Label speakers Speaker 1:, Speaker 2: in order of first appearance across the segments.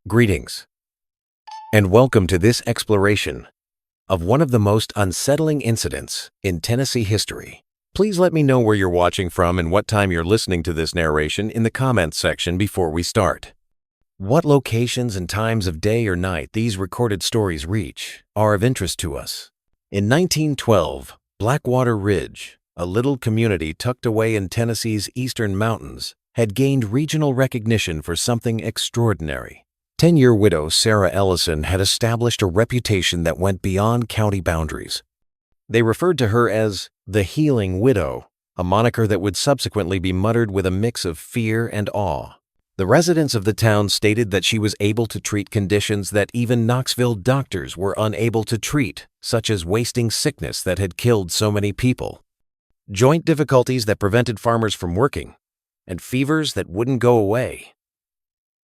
Speaker 1: Greetings, and welcome to this exploration of one of the most unsettling incidents in Tennessee history. Please let me know where you're watching from and what time you're listening to this narration in the comments section before we start. What locations and times of day or night these recorded stories reach are of interest to us. In 1912, Blackwater Ridge, a little community tucked away in Tennessee's eastern mountains, had gained regional recognition for something extraordinary. 10-year widow Sarah Ellison had established a reputation that went beyond county boundaries. They referred to her as the Healing Widow, a moniker that would subsequently be muttered with a mix of fear and awe. The residents of the town stated that she was able to treat conditions that even Knoxville doctors were unable to treat, such as wasting sickness that had killed so many people, joint difficulties that prevented farmers from working, and fevers that wouldn't go away.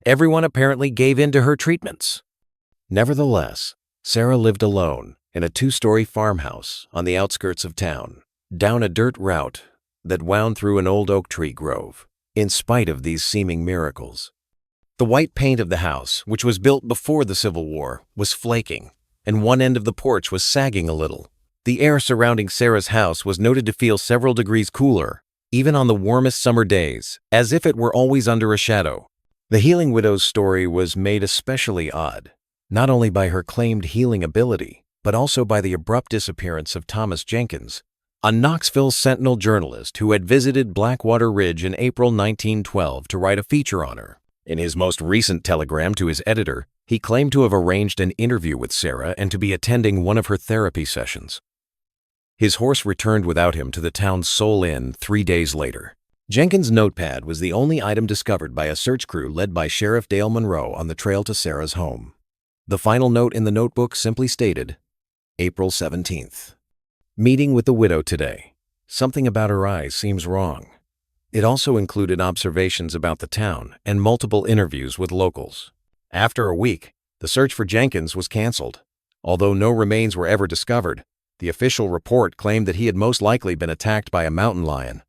Speaker 1: Everyone apparently gave in to her treatments. Nevertheless, Sarah lived alone in a 2-story farmhouse on the outskirts of town, down a dirt route that wound through an old oak tree grove, in spite of these seeming miracles. The white paint of the house, which was built before the Civil War, was flaking, and one end of the porch was sagging a little. The air surrounding Sarah's house was noted to feel several degrees cooler, even on the warmest summer days, as if it were always under a shadow. The Healing Widow's story was made especially odd, not only by her claimed healing ability, but also by the abrupt disappearance of Thomas Jenkins, a Knoxville Sentinel journalist who had visited Blackwater Ridge in April 1912 to write a feature on her. In his most recent telegram to his editor, he claimed to have arranged an interview with Sarah and to be attending one of her therapy sessions. His horse returned without him to the town's sole inn 3 days later. Jenkins' notepad was the only item discovered by a search crew led by Sheriff Dale Monroe on the trail to Sarah's home. The final note in the notebook simply stated, April 17th. Meeting with the widow today. Something about her eyes seems wrong. It also included observations about the town and multiple interviews with locals. After a week, the search for Jenkins was canceled. Although no remains were ever discovered, the official report claimed that he had most likely been attacked by a mountain lion.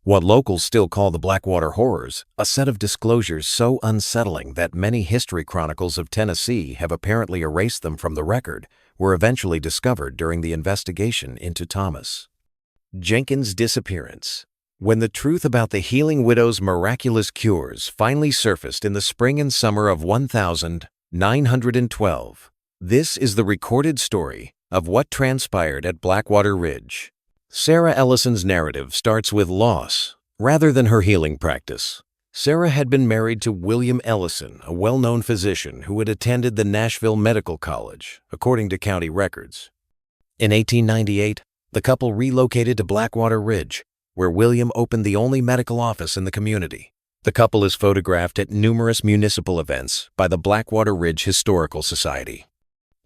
Speaker 1: What locals still call the Blackwater Horrors, a set of disclosures so unsettling that many history chronicles of Tennessee have apparently erased them from the record, were eventually discovered during the investigation into Thomas Jenkins' disappearance. When the truth about the Healing Widow's miraculous cures finally surfaced in the spring and summer of 1912, this is the recorded story of what transpired at Blackwater Ridge. Sarah Ellison's narrative starts with loss, rather than her healing practice. Sarah had been married to William Ellison, a well-known physician who had attended the Nashville Medical College, according to county records. In 1898, the couple relocated to Blackwater Ridge, where William opened the only medical office in the community. The couple is photographed at numerous municipal events by the Blackwater Ridge Historical Society.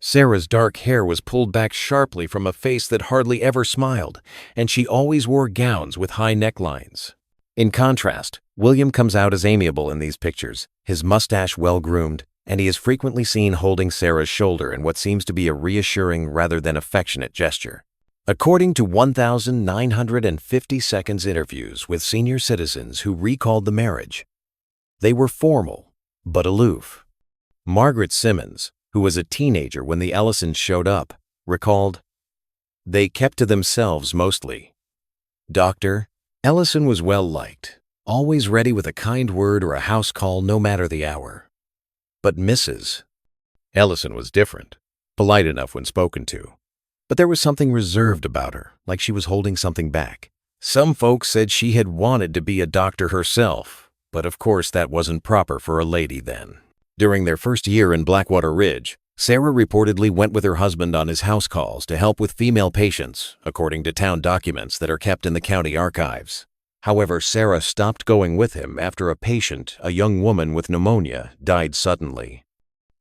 Speaker 1: Sarah's dark hair was pulled back sharply from a face that hardly ever smiled, and she always wore gowns with high necklines. In contrast, William comes out as amiable in these pictures, his mustache well-groomed, and he is frequently seen holding Sarah's shoulder in what seems to be a reassuring rather than affectionate gesture. According to 1,950 seconds interviews with senior citizens who recalled the marriage, they were formal but aloof. Margaret Simmons, who was a teenager when the Ellisons showed up, recalled, "They kept to themselves mostly. Dr. Ellison was well-liked, always ready with a kind word or a house call no matter the hour. But Mrs. Ellison was different, polite enough when spoken to. But there was something reserved about her, like she was holding something back. Some folks said she had wanted to be a doctor herself, but of course that wasn't proper for a lady then." During their first year in Blackwater Ridge, Sarah reportedly went with her husband on his house calls to help with female patients, according to town documents that are kept in the county archives. However, Sarah stopped going with him after a patient, a young woman with pneumonia, died suddenly.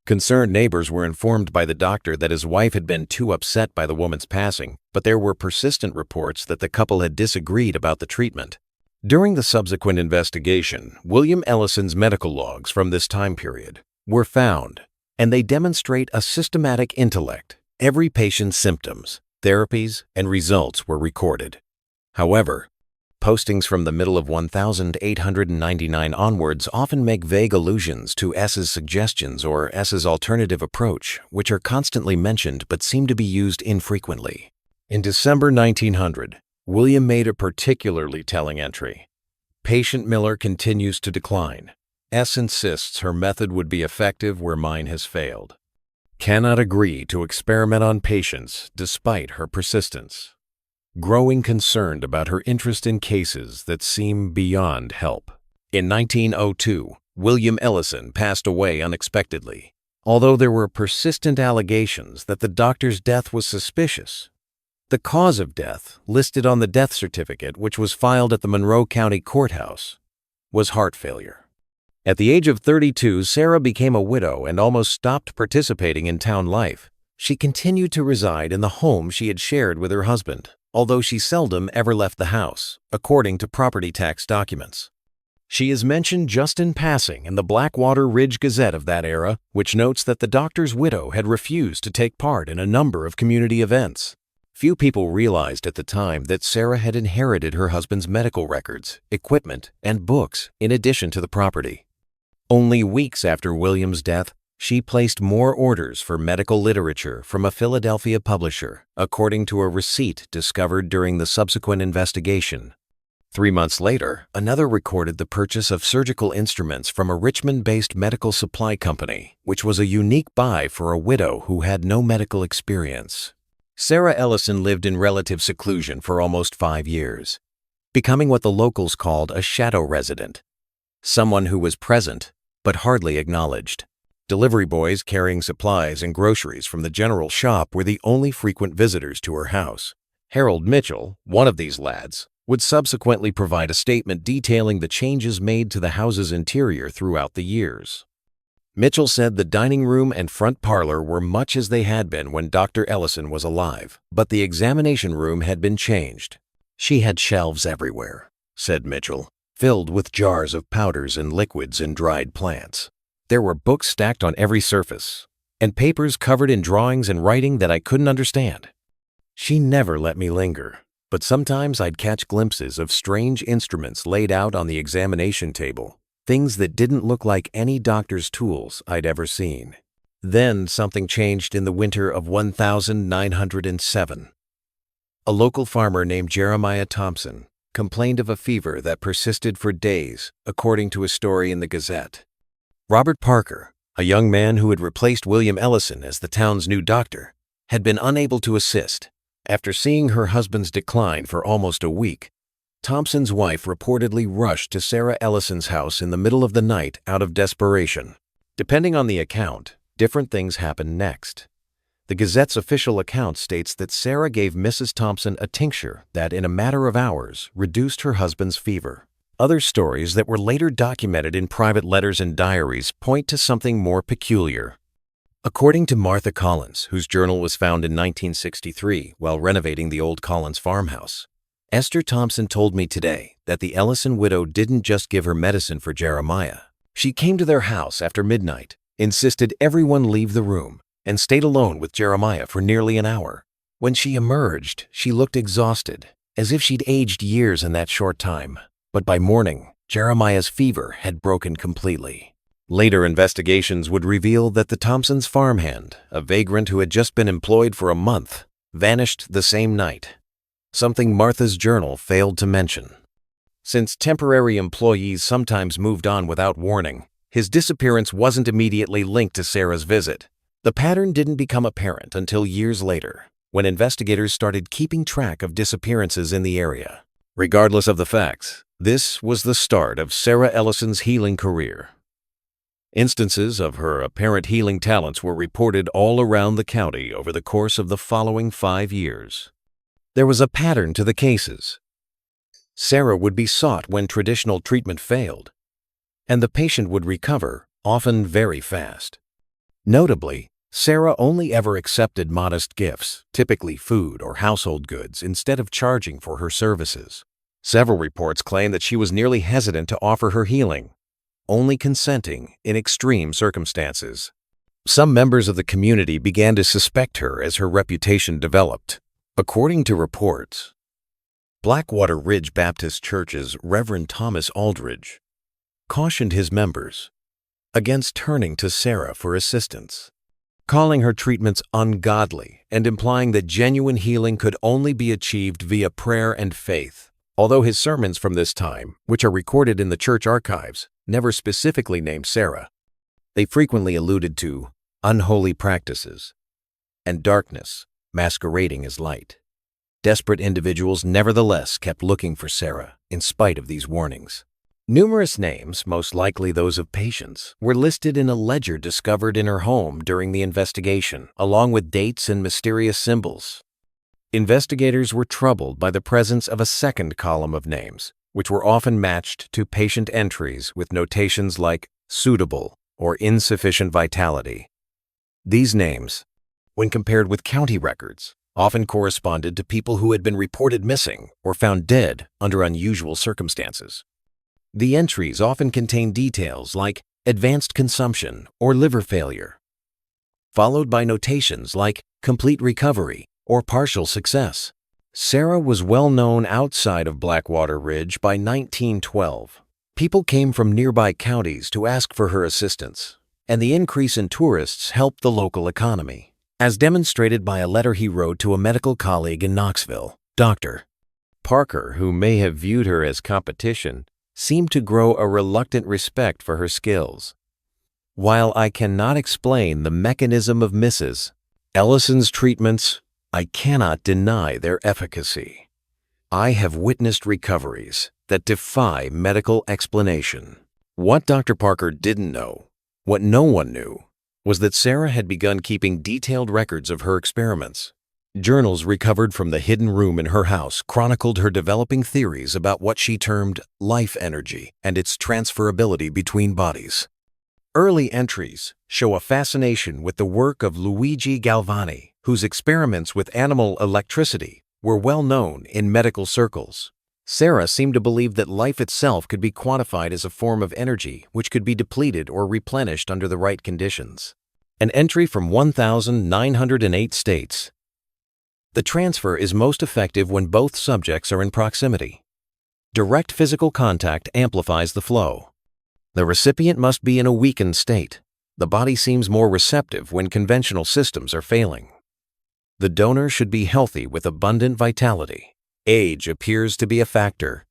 Speaker 1: Concerned neighbors were informed by the doctor that his wife had been too upset by the woman's passing, but there were persistent reports that the couple had disagreed about the treatment. During the subsequent investigation, William Ellison's medical logs from this time period were found, and they demonstrate a systematic intellect. Every patient's symptoms, therapies, and results were recorded. However, Postings from the middle of 1899 onwards often make vague allusions to S's suggestions or S's alternative approach, which are constantly mentioned but seem to be used infrequently. In December 1900, William made a particularly telling entry. Patient Miller continues to decline. S insists her method would be effective where mine has failed. Cannot agree to experiment on patients despite her persistence. Growing concerned about her interest in cases that seem beyond help. In 1902, William Ellison passed away unexpectedly, although there were persistent allegations that the doctor's death was suspicious. The cause of death, listed on the death certificate which was filed at the Monroe County Courthouse, was heart failure. At the age of 32, Sarah became a widow and almost stopped participating in town life. She continued to reside in the home she had shared with her husband, although she seldom ever left the house, according to property tax documents. She is mentioned just in passing in the Blackwater Ridge Gazette of that era, which notes that the doctor's widow had refused to take part in a number of community events. Few people realized at the time that Sarah had inherited her husband's medical records, equipment, and books in addition to the property. Only weeks after William's death, she placed more orders for medical literature from a Philadelphia publisher, according to a receipt discovered during the subsequent investigation. 3 months later, another recorded the purchase of surgical instruments from a Richmond-based medical supply company, which was a unique buy for a widow who had no medical experience. Sarah Ellison lived in relative seclusion for almost 5 years, becoming what the locals called a shadow resident, someone who was present but hardly acknowledged. Delivery boys carrying supplies and groceries from the general shop were the only frequent visitors to her house. Harold Mitchell, one of these lads, would subsequently provide a statement detailing the changes made to the house's interior throughout the years. Mitchell said the dining room and front parlor were much as they had been when Dr. Ellison was alive, but the examination room had been changed. She had shelves everywhere, said Mitchell, filled with jars of powders and liquids and dried plants. There were books stacked on every surface, and papers covered in drawings and writing that I couldn't understand. She never let me linger, but sometimes I'd catch glimpses of strange instruments laid out on the examination table, things that didn't look like any doctor's tools I'd ever seen. Then something changed in the winter of 1907. A local farmer named Jeremiah Thompson complained of a fever that persisted for days, according to a story in the Gazette. Robert Parker, a young man who had replaced William Ellison as the town's new doctor, had been unable to assist. After seeing her husband's decline for almost a week, Thompson's wife reportedly rushed to Sarah Ellison's house in the middle of the night out of desperation. Depending on the account, different things happened next. The Gazette's official account states that Sarah gave Mrs. Thompson a tincture that, in a matter of hours, reduced her husband's fever. Other stories that were later documented in private letters and diaries point to something more peculiar. According to Martha Collins, whose journal was found in 1963 while renovating the old Collins farmhouse, Esther Thompson told me today that the Ellison widow didn't just give her medicine for Jeremiah. She came to their house after midnight, insisted everyone leave the room, and stayed alone with Jeremiah for nearly an hour. When she emerged, she looked exhausted, as if she'd aged years in that short time. But by morning, Jeremiah's fever had broken completely. Later investigations would reveal that the Thompsons' farmhand, a vagrant who had just been employed for a month, vanished the same night, something Martha's journal failed to mention. Since temporary employees sometimes moved on without warning, his disappearance wasn't immediately linked to Sarah's visit. The pattern didn't become apparent until years later, when investigators started keeping track of disappearances in the area. Regardless of the facts, this was the start of Sarah Ellison's healing career. Instances of her apparent healing talents were reported all around the county over the course of the following 5 years. There was a pattern to the cases. Sarah would be sought when traditional treatment failed, and the patient would recover, often very fast. Notably, Sarah only ever accepted modest gifts, typically food or household goods, instead of charging for her services. Several reports claim that she was nearly hesitant to offer her healing, only consenting in extreme circumstances. Some members of the community began to suspect her as her reputation developed. According to reports, Blackwater Ridge Baptist Church's Reverend Thomas Aldridge cautioned his members against turning to Sarah for assistance, calling her treatments ungodly and implying that genuine healing could only be achieved via prayer and faith. Although his sermons from this time, which are recorded in the church archives, never specifically named Sarah, they frequently alluded to unholy practices and darkness masquerading as light. Desperate individuals nevertheless kept looking for Sarah in spite of these warnings. Numerous names, most likely those of patients, were listed in a ledger discovered in her home during the investigation, along with dates and mysterious symbols. Investigators were troubled by the presence of a second column of names, which were often matched to patient entries with notations like suitable or insufficient vitality. These names, when compared with county records, often corresponded to people who had been reported missing or found dead under unusual circumstances. The entries often contained details like advanced consumption or liver failure, followed by notations like complete recovery or partial success. Sarah was well known outside of Blackwater Ridge by 1912. People came from nearby counties to ask for her assistance, and the increase in tourists helped the local economy, as demonstrated by a letter he wrote to a medical colleague in Knoxville. Dr. Parker, who may have viewed her as competition, seemed to grow a reluctant respect for her skills. While I cannot explain the mechanism of Mrs. Ellison's treatments, I cannot deny their efficacy. I have witnessed recoveries that defy medical explanation. What Dr. Parker didn't know, what no one knew, was that Sarah had begun keeping detailed records of her experiments. Journals recovered from the hidden room in her house chronicled her developing theories about what she termed life energy and its transferability between bodies. Early entries show a fascination with the work of Luigi Galvani, whose experiments with animal electricity were well known in medical circles. Sarah seemed to believe that life itself could be quantified as a form of energy which could be depleted or replenished under the right conditions. An entry from 1,908 states, "The transfer is most effective when both subjects are in proximity. Direct physical contact amplifies the flow. The recipient must be in a weakened state. The body seems more receptive when conventional systems are failing. The donor should be healthy with abundant vitality. Age appears to be a factor.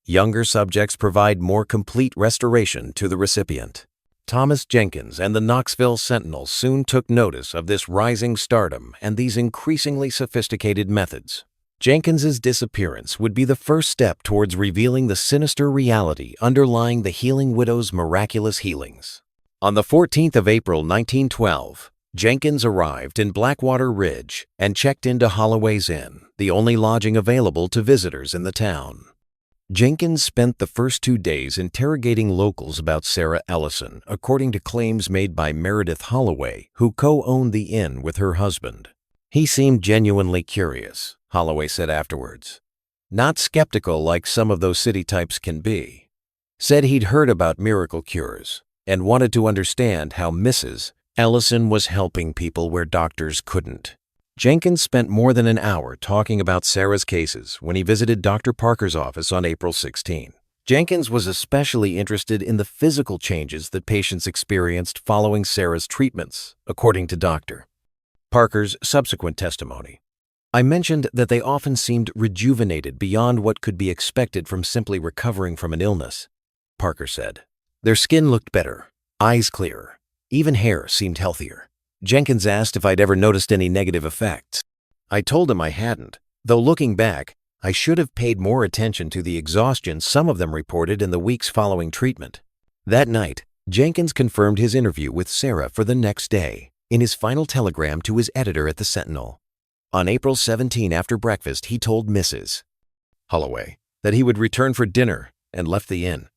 Speaker 1: Younger subjects provide more complete restoration to the recipient." Thomas Jenkins and the Knoxville Sentinel soon took notice of this rising stardom and these increasingly sophisticated methods. Jenkins's disappearance would be the first step towards revealing the sinister reality underlying the healing widow's miraculous healings. On the 14th of April 1912, Jenkins arrived in Blackwater Ridge and checked into Holloway's Inn, the only lodging available to visitors in the town. Jenkins spent the first 2 days interrogating locals about Sarah Ellison, according to claims made by Meredith Holloway, who co-owned the inn with her husband. "He seemed genuinely curious," Holloway said afterwards. "Not skeptical like some of those city types can be. Said he'd heard about miracle cures and wanted to understand how Mrs. Ellison was helping people where doctors couldn't." Jenkins spent more than an hour talking about Sarah's cases when he visited Dr. Parker's office on April 16. Jenkins was especially interested in the physical changes that patients experienced following Sarah's treatments, according to Dr. Parker's subsequent testimony. "I mentioned that they often seemed rejuvenated beyond what could be expected from simply recovering from an illness," Parker said. "Their skin looked better, eyes clearer, even hair seemed healthier." Jenkins asked if I'd ever noticed any negative effects. I told him I hadn't, though looking back, I should have paid more attention to the exhaustion some of them reported in the weeks following treatment. That night, Jenkins confirmed his interview with Sarah for the next day in his final telegram to his editor at the Sentinel. On April 17 after breakfast, he told Mrs. Holloway that he would return for dinner and left the inn.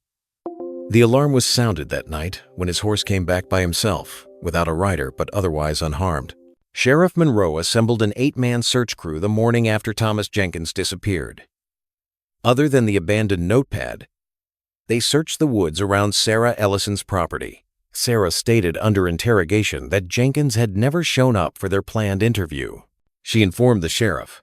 Speaker 1: The alarm was sounded that night when his horse came back by himself, without a rider but otherwise unharmed. Sheriff Monroe assembled an 8-man search crew the morning after Thomas Jenkins disappeared. Other than the abandoned notepad, they searched the woods around Sarah Ellison's property. Sarah stated under interrogation that Jenkins had never shown up for their planned interview. She informed the sheriff,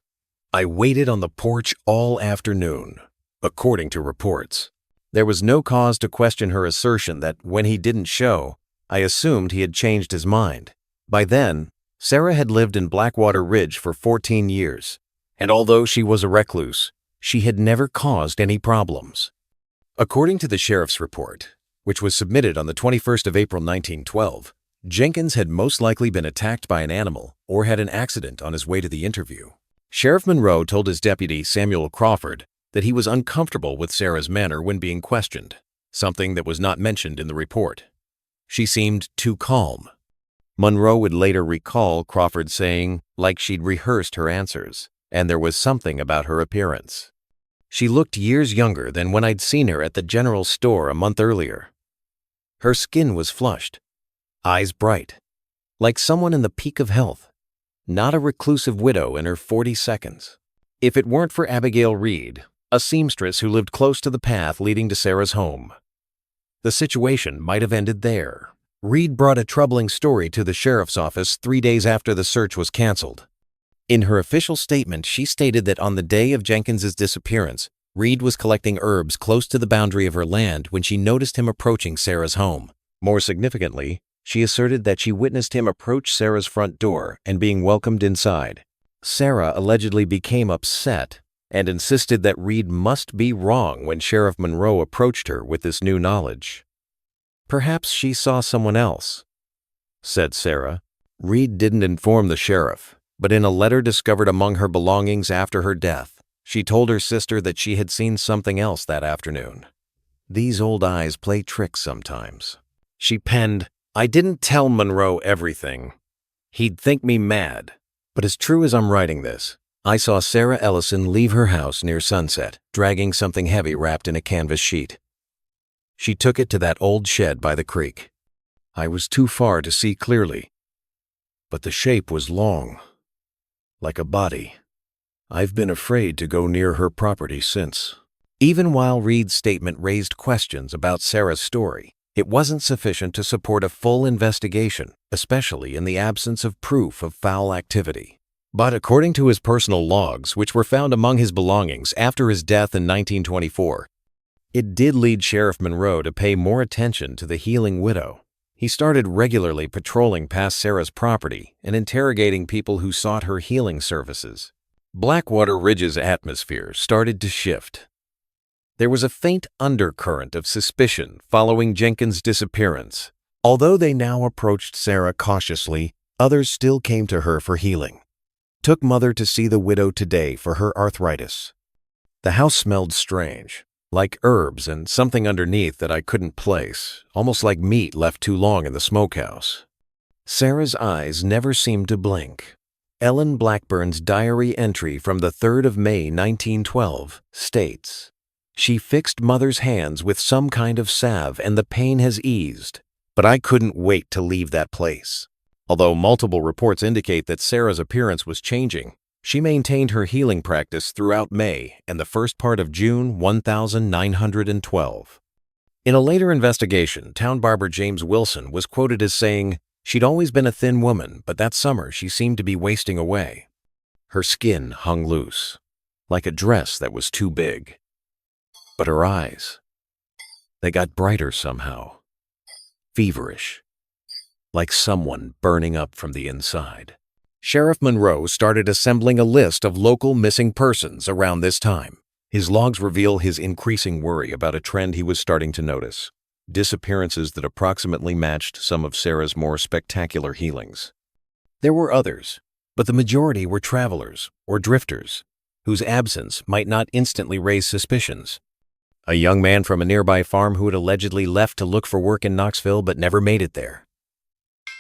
Speaker 1: I waited on the porch all afternoon, according to reports. There was no cause to question her assertion that when he didn't show, I assumed he had changed his mind. By then, Sarah had lived in Blackwater Ridge for 14 years, and although she was a recluse, she had never caused any problems. According to the sheriff's report, which was submitted on the 21st of April 1912, Jenkins had most likely been attacked by an animal or had an accident on his way to the interview. Sheriff Monroe told his deputy, Samuel Crawford, that he was uncomfortable with Sarah's manner when being questioned, something that was not mentioned in the report. She seemed too calm. Monroe would later recall Crawford saying, like she'd rehearsed her answers, and there was something about her appearance. She looked years younger than when I'd seen her at the general store a month earlier. Her skin was flushed, eyes bright, like someone in the peak of health, not a reclusive widow in her 42nd. If it weren't for Abigail Reed, a seamstress who lived close to the path leading to Sarah's home, the situation might have ended there. Reed brought a troubling story to the sheriff's office 3 days after the search was canceled. In her official statement, she stated that on the day of Jenkins's disappearance, Reed was collecting herbs close to the boundary of her land when she noticed him approaching Sarah's home. More significantly, she asserted that she witnessed him approach Sarah's front door and being welcomed inside. Sarah allegedly became upset and insisted that Reed must be wrong when Sheriff Monroe approached her with this new knowledge. "Perhaps she saw someone else," said Sarah. Reed didn't inform the sheriff, but in a letter discovered among her belongings after her death, she told her sister that she had seen something else that afternoon. "These old eyes play tricks sometimes." She penned, "I didn't tell Monroe everything. He'd think me mad. But as true as I'm writing this, I saw Sarah Ellison leave her house near sunset, dragging something heavy wrapped in a canvas sheet. She took it to that old shed by the creek. I was too far to see clearly, but the shape was long, like a body. I've been afraid to go near her property since." Even while Reed's statement raised questions about Sarah's story, it wasn't sufficient to support a full investigation, especially in the absence of proof of foul activity. But according to his personal logs, which were found among his belongings after his death in 1924, it did lead Sheriff Monroe to pay more attention to the healing widow. He started regularly patrolling past Sarah's property and interrogating people who sought her healing services. Blackwater Ridge's atmosphere started to shift. There was a faint undercurrent of suspicion following Jenkins' disappearance. Although they now approached Sarah cautiously, others still came to her for healing. Took Mother to see the widow today for her arthritis. The house smelled strange, like herbs and something underneath that I couldn't place, almost like meat left too long in the smokehouse. Sarah's eyes never seemed to blink. Ellen Blackburn's diary entry from the 3rd of May 1912 states, "She fixed Mother's hands with some kind of salve and the pain has eased, but I couldn't wait to leave that place." Although multiple reports indicate that Sarah's appearance was changing, she maintained her healing practice throughout May and the first part of June 1912. In a later investigation, town barber James Wilson was quoted as saying, "She'd always been a thin woman, but that summer she seemed to be wasting away. Her skin hung loose, like a dress that was too big. But her eyes, they got brighter somehow, feverish, like someone burning up from the inside." Sheriff Monroe started assembling a list of local missing persons around this time. His logs reveal his increasing worry about a trend he was starting to notice: disappearances that approximately matched some of Sarah's more spectacular healings. There were others, but the majority were travelers or drifters, whose absence might not instantly raise suspicions. A young man from a nearby farm who had allegedly left to look for work in Knoxville but never made it there.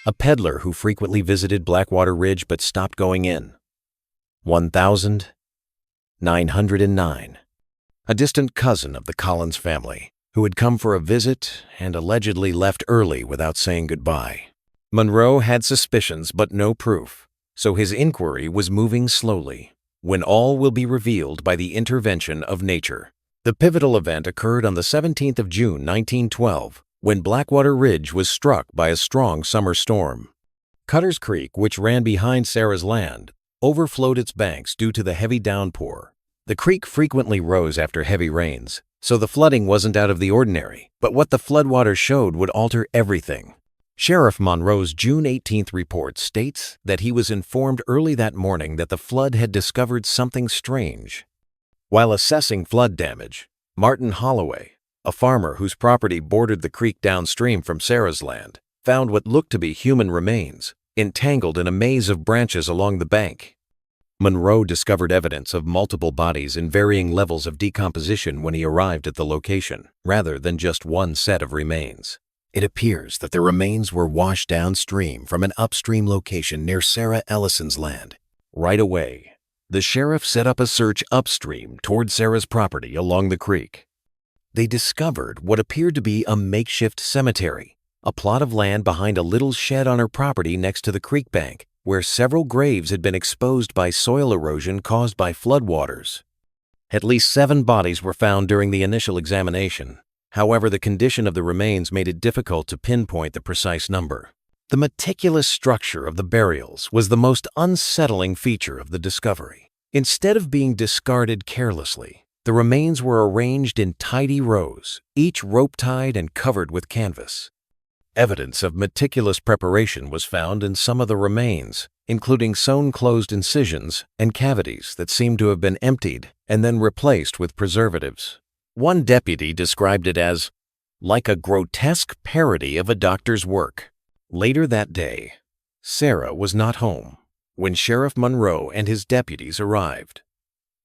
Speaker 1: A peddler who frequently visited Blackwater Ridge but stopped going in. 1909. A distant cousin of the Collins family who had come for a visit and allegedly left early without saying goodbye. Monroe had suspicions but no proof, so his inquiry was moving slowly, when all will be revealed by the intervention of nature. The pivotal event occurred on the 17th of June 1912, when Blackwater Ridge was struck by a strong summer storm. Cutter's Creek, which ran behind Sarah's land, overflowed its banks due to the heavy downpour. The creek frequently rose after heavy rains, so the flooding wasn't out of the ordinary, but what the floodwaters showed would alter everything. Sheriff Monroe's June 18th report states that he was informed early that morning that the flood had discovered something strange. While assessing flood damage, Martin Holloway, a farmer whose property bordered the creek downstream from Sarah's land, found what looked to be human remains, entangled in a maze of branches along the bank. Monroe discovered evidence of multiple bodies in varying levels of decomposition when he arrived at the location, rather than just one set of remains. It appears that the remains were washed downstream from an upstream location near Sarah Ellison's land. Right away, the sheriff set up a search upstream toward Sarah's property along the creek. They discovered what appeared to be a makeshift cemetery, a plot of land behind a little shed on her property next to the creek bank, where several graves had been exposed by soil erosion caused by floodwaters. At least 7 bodies were found during the initial examination. However, the condition of the remains made it difficult to pinpoint the precise number. The meticulous structure of the burials was the most unsettling feature of the discovery. Instead of being discarded carelessly, the remains were arranged in tidy rows, each rope-tied and covered with canvas. Evidence of meticulous preparation was found in some of the remains, including sewn closed incisions and cavities that seemed to have been emptied and then replaced with preservatives. One deputy described it as like a grotesque parody of a doctor's work. Later that day, Sarah was not home when Sheriff Monroe and his deputies arrived.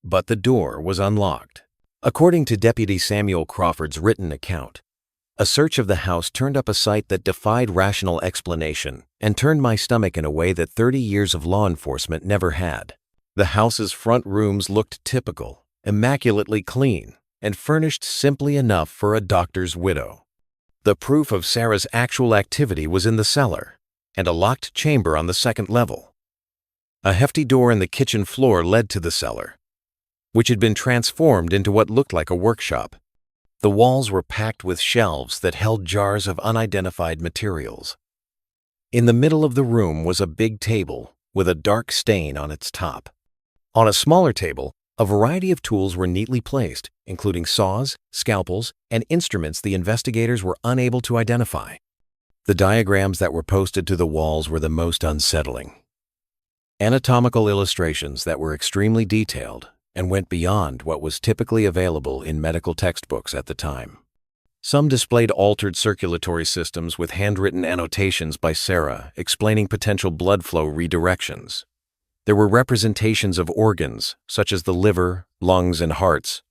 Speaker 1: But the door was unlocked. According to Deputy Samuel Crawford's written account, a search of the house turned up a sight that defied rational explanation and turned my stomach in a way that 30 years of law enforcement never had. The house's front rooms looked typical, immaculately clean, and furnished simply enough for a doctor's widow. The proof of Sarah's actual activity was in the cellar and a locked chamber on the second level. A hefty door in the kitchen floor led to the cellar, which had been transformed into what looked like a workshop. The walls were packed with shelves that held jars of unidentified materials. In the middle of the room was a big table with a dark stain on its top. On a smaller table, a variety of tools were neatly placed, including saws, scalpels, and instruments the investigators were unable to identify. The diagrams that were posted to the walls were the most unsettling. Anatomical illustrations that were extremely detailed and went beyond what was typically available in medical textbooks at the time. Some displayed altered circulatory systems with handwritten annotations by Sarah explaining potential blood flow redirections. There were representations of organs, such as the liver, lungs, and hearts,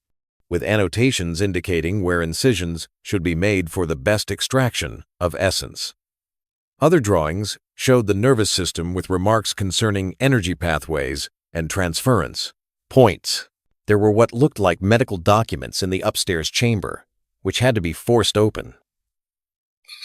Speaker 1: with annotations indicating where incisions should be made for the best extraction of essence. Other drawings showed the nervous system with remarks concerning energy pathways and transference points. There were what looked like medical documents in the upstairs chamber, which had to be forced open.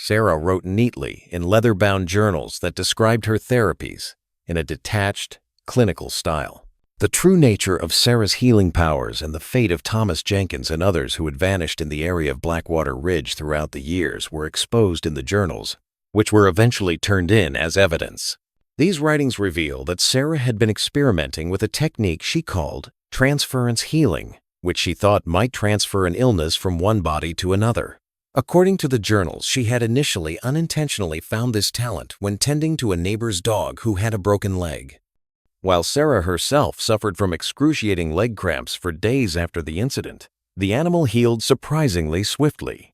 Speaker 1: Sarah wrote neatly in leather-bound journals that described her therapies in a detached, clinical style. The true nature of Sarah's healing powers and the fate of Thomas Jenkins and others who had vanished in the area of Blackwater Ridge throughout the years were exposed in the journals, which were eventually turned in as evidence. These writings reveal that Sarah had been experimenting with a technique she called transference healing, which she thought might transfer an illness from one body to another. According to the journals, she had initially unintentionally found this talent when tending to a neighbor's dog who had a broken leg. While Sarah herself suffered from excruciating leg cramps for days after the incident, the animal healed surprisingly swiftly.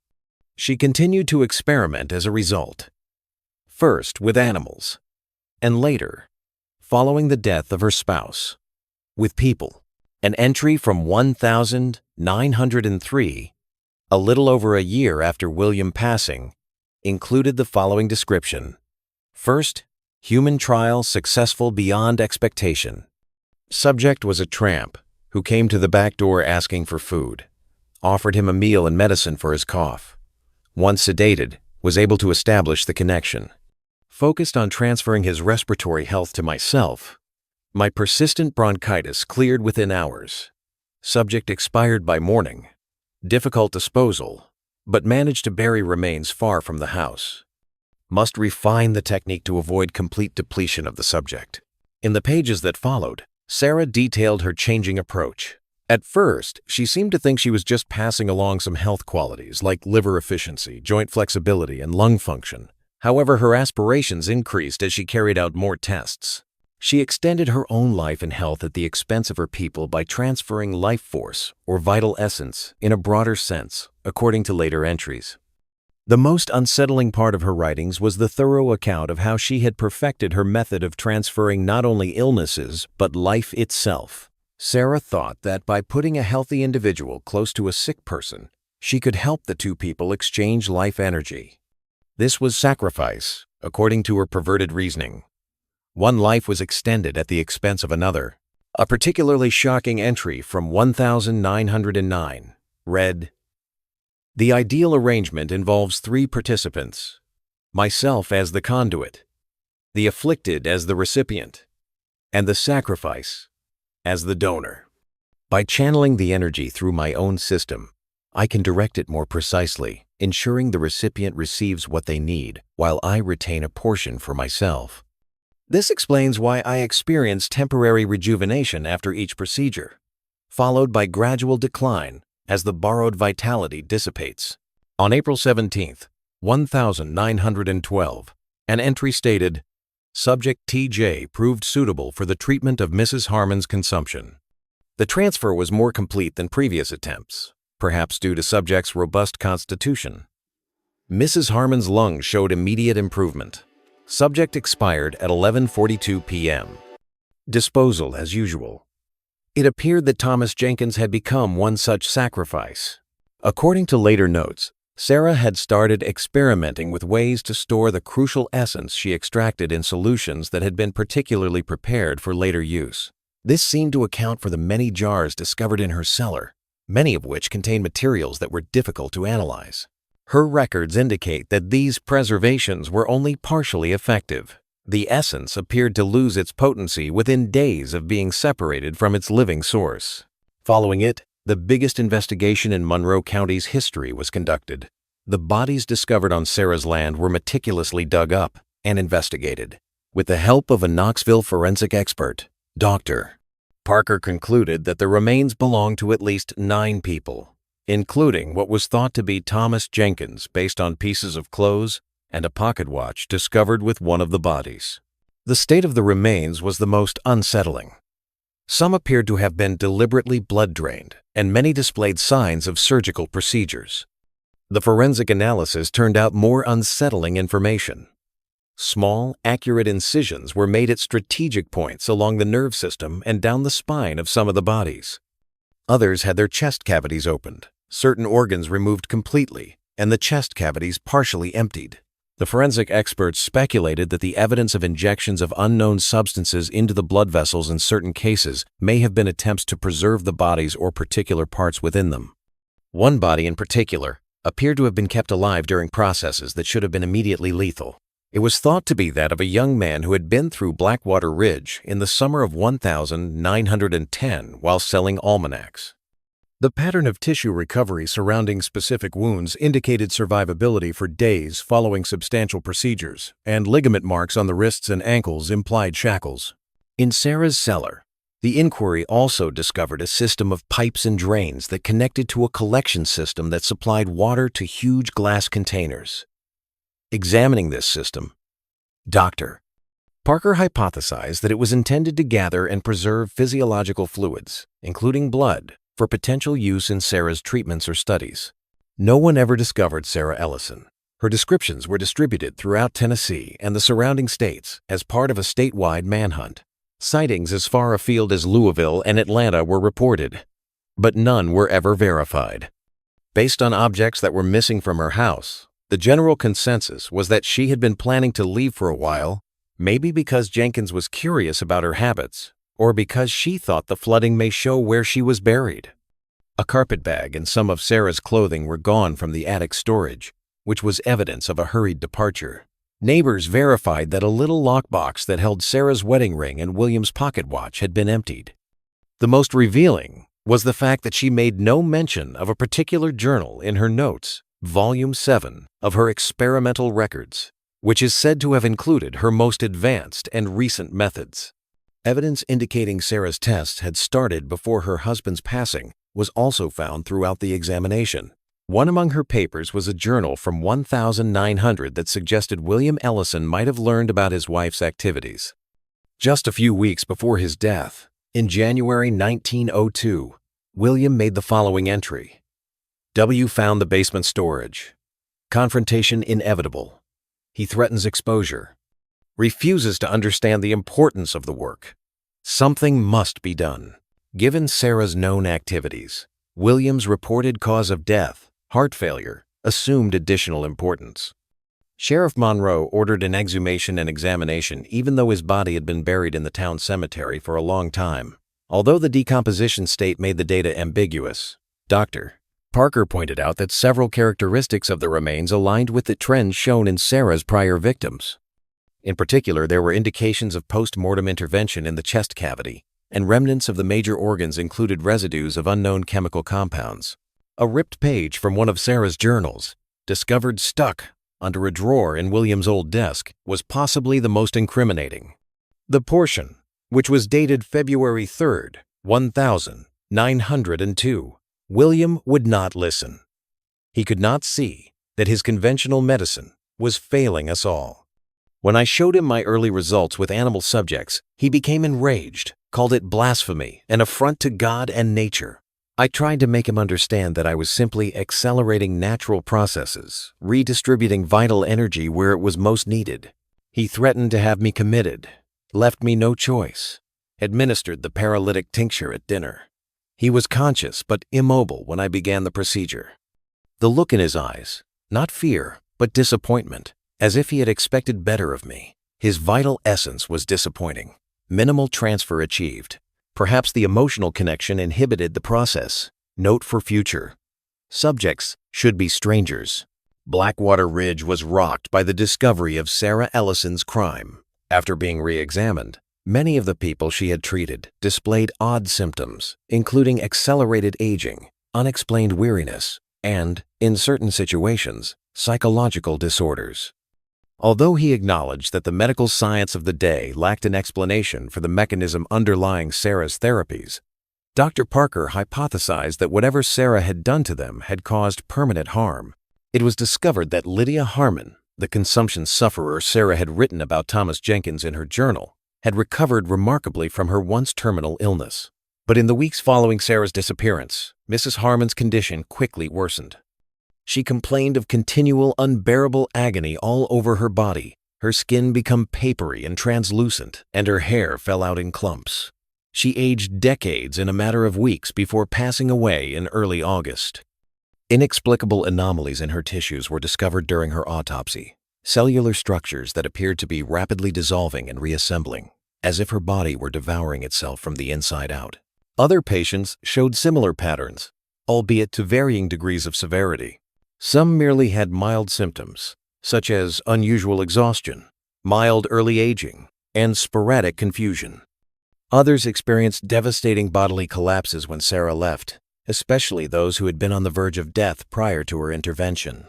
Speaker 1: She continued to experiment as a result, first with animals, and later, following the death of her spouse, with people. An entry from 1903, a little over a year after William passing, included the following description. First, human trial successful beyond expectation. Subject was a tramp who came to the back door asking for food, offered him a meal and medicine for his cough. Once sedated, was able to establish the connection. Focused on transferring his respiratory health to myself, my persistent bronchitis cleared within hours. Subject expired by morning. Difficult disposal, but managed to bury remains far from the house. Must refine the technique to avoid complete depletion of the subject. In the pages that followed, Sarah detailed her changing approach. At first, she seemed to think she was just passing along some health qualities like liver efficiency, joint flexibility, and lung function. However, her aspirations increased as she carried out more tests. She extended her own life and health at the expense of her people by transferring life force, or vital essence, in a broader sense, according to later entries. The most unsettling part of her writings was the thorough account of how she had perfected her method of transferring not only illnesses, but life itself. Sarah thought that by putting a healthy individual close to a sick person, she could help the two people exchange life energy. This was sacrifice, according to her perverted reasoning. One life was extended at the expense of another. A particularly shocking entry from 1909 read, "The ideal arrangement involves 3 participants, myself as the conduit, the afflicted as the recipient, and the sacrifice as the donor. By channeling the energy through my own system, I can direct it more precisely, ensuring the recipient receives what they need, while I retain a portion for myself. This explains why I experience temporary rejuvenation after each procedure, followed by gradual decline as the borrowed vitality dissipates." On April 17, 1912, an entry stated, "Subject TJ proved suitable for the treatment of Mrs. Harmon's consumption." The transfer was more complete than previous attempts, perhaps due to subject's robust constitution. Mrs. Harmon's lungs showed immediate improvement. Subject expired at 11:42 p.m. Disposal as usual. It appeared that Thomas Jenkins had become one such sacrifice. According to later notes, Sarah had started experimenting with ways to store the crucial essence she extracted in solutions that had been particularly prepared for later use. This seemed to account for the many jars discovered in her cellar, many of which contained materials that were difficult to analyze. Her records indicate that these preservations were only partially effective. The essence appeared to lose its potency within days of being separated from its living source. Following it, the biggest investigation in Monroe County's history was conducted. The bodies discovered on Sarah's land were meticulously dug up and investigated. With the help of a Knoxville forensic expert, Dr. Parker concluded that the remains belonged to at least 9 people, including what was thought to be Thomas Jenkins based on pieces of clothes and a pocket watch discovered with one of the bodies. The state of the remains was the most unsettling. Some appeared to have been deliberately blood-drained, and many displayed signs of surgical procedures. The forensic analysis turned out more unsettling information. Small, accurate incisions were made at strategic points along the nerve system and down the spine of some of the bodies. Others had their chest cavities opened, certain organs removed completely, and the chest cavities partially emptied. The forensic experts speculated that the evidence of injections of unknown substances into the blood vessels in certain cases may have been attempts to preserve the bodies or particular parts within them. One body in particular appeared to have been kept alive during processes that should have been immediately lethal. It was thought to be that of a young man who had been through Blackwater Ridge in the summer of 1910 while selling almanacs. The pattern of tissue recovery surrounding specific wounds indicated survivability for days following substantial procedures, and ligament marks on the wrists and ankles implied shackles. In Sarah's cellar, the inquiry also discovered a system of pipes and drains that connected to a collection system that supplied water to huge glass containers. Examining this system, Dr. Parker hypothesized that it was intended to gather and preserve physiological fluids, including blood, for potential use in Sarah's treatments or studies. No one ever discovered Sarah Ellison. Her descriptions were distributed throughout Tennessee and the surrounding states as part of a statewide manhunt. Sightings as far afield as Louisville and Atlanta were reported, but none were ever verified. Based on objects that were missing from her house, the general consensus was that she had been planning to leave for a while, maybe because Jenkins was curious about her habits, or because she thought the flooding may show where she was buried. A carpetbag and some of Sarah's clothing were gone from the attic storage, which was evidence of a hurried departure. Neighbors verified that a little lockbox that held Sarah's wedding ring and William's pocket watch had been emptied. The most revealing was the fact that she made no mention of a particular journal in her notes, Volume 7 of her experimental records, which is said to have included her most advanced and recent methods. Evidence indicating Sarah's tests had started before her husband's passing was also found throughout the examination. One among her papers was a journal from 1900 that suggested William Ellison might have learned about his wife's activities. Just a few weeks before his death, in January 1902, William made the following entry. W found the basement storage. Confrontation inevitable. He threatens exposure. Refuses to understand the importance of the work. Something must be done. Given Sarah's known activities, William's reported cause of death, heart failure, assumed additional importance. Sheriff Monroe ordered an exhumation and examination even though his body had been buried in the town cemetery for a long time. Although the decomposition state made the data ambiguous, Dr. Parker pointed out that several characteristics of the remains aligned with the trends shown in Sarah's prior victims. In particular, there were indications of post-mortem intervention in the chest cavity, and remnants of the major organs included residues of unknown chemical compounds. A ripped page from one of Sarah's journals, discovered stuck under a drawer in William's old desk, was possibly the most incriminating. The portion, which was dated February 3rd, 1902, William would not listen. He could not see that his conventional medicine was failing us all. When I showed him my early results with animal subjects, he became enraged, called it blasphemy, an affront to God and nature. I tried to make him understand that I was simply accelerating natural processes, redistributing vital energy where it was most needed. He threatened to have me committed, left me no choice, administered the paralytic tincture at dinner. He was conscious but immobile when I began the procedure. The look in his eyes, not fear, but disappointment, as if he had expected better of me. His vital essence was disappointing. Minimal transfer achieved. Perhaps the emotional connection inhibited the process. Note for future. Subjects should be strangers. Blackwater Ridge was rocked by the discovery of Sarah Ellison's crime. After being re-examined, many of the people she had treated displayed odd symptoms, including accelerated aging, unexplained weariness, and, in certain situations, psychological disorders. Although he acknowledged that the medical science of the day lacked an explanation for the mechanism underlying Sarah's therapies, Dr. Parker hypothesized that whatever Sarah had done to them had caused permanent harm. It was discovered that Lydia Harmon, the consumption sufferer Sarah had written about Thomas Jenkins in her journal, had recovered remarkably from her once terminal illness. But in the weeks following Sarah's disappearance, Mrs. Harmon's condition quickly worsened. She complained of continual unbearable agony all over her body. Her skin became papery and translucent, and her hair fell out in clumps. She aged decades in a matter of weeks before passing away in early August. Inexplicable anomalies in her tissues were discovered during her autopsy. Cellular structures that appeared to be rapidly dissolving and reassembling, as if her body were devouring itself from the inside out. Other patients showed similar patterns, albeit to varying degrees of severity. Some merely had mild symptoms, such as unusual exhaustion, mild early aging, and sporadic confusion. Others experienced devastating bodily collapses when Sarah left, especially those who had been on the verge of death prior to her intervention.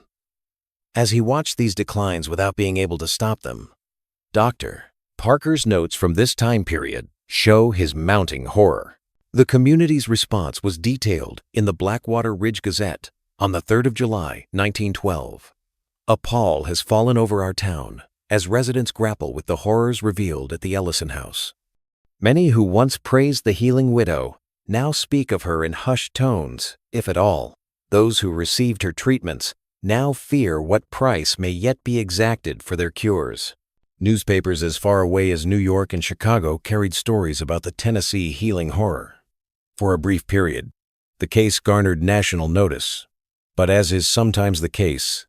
Speaker 1: As he watched these declines without being able to stop them, Dr. Parker's notes from this time period show his mounting horror. The community's response was detailed in the Blackwater Ridge Gazette on the 3rd of July, 1912. A pall has fallen over our town as residents grapple with the horrors revealed at the Ellison house. Many who once praised the healing widow now speak of her in hushed tones, if at all. Those who received her treatments now fear what price may yet be exacted for their cures. Newspapers as far away as New York and Chicago carried stories about the Tennessee healing horror. For a brief period, the case garnered national notice. But as is sometimes the case,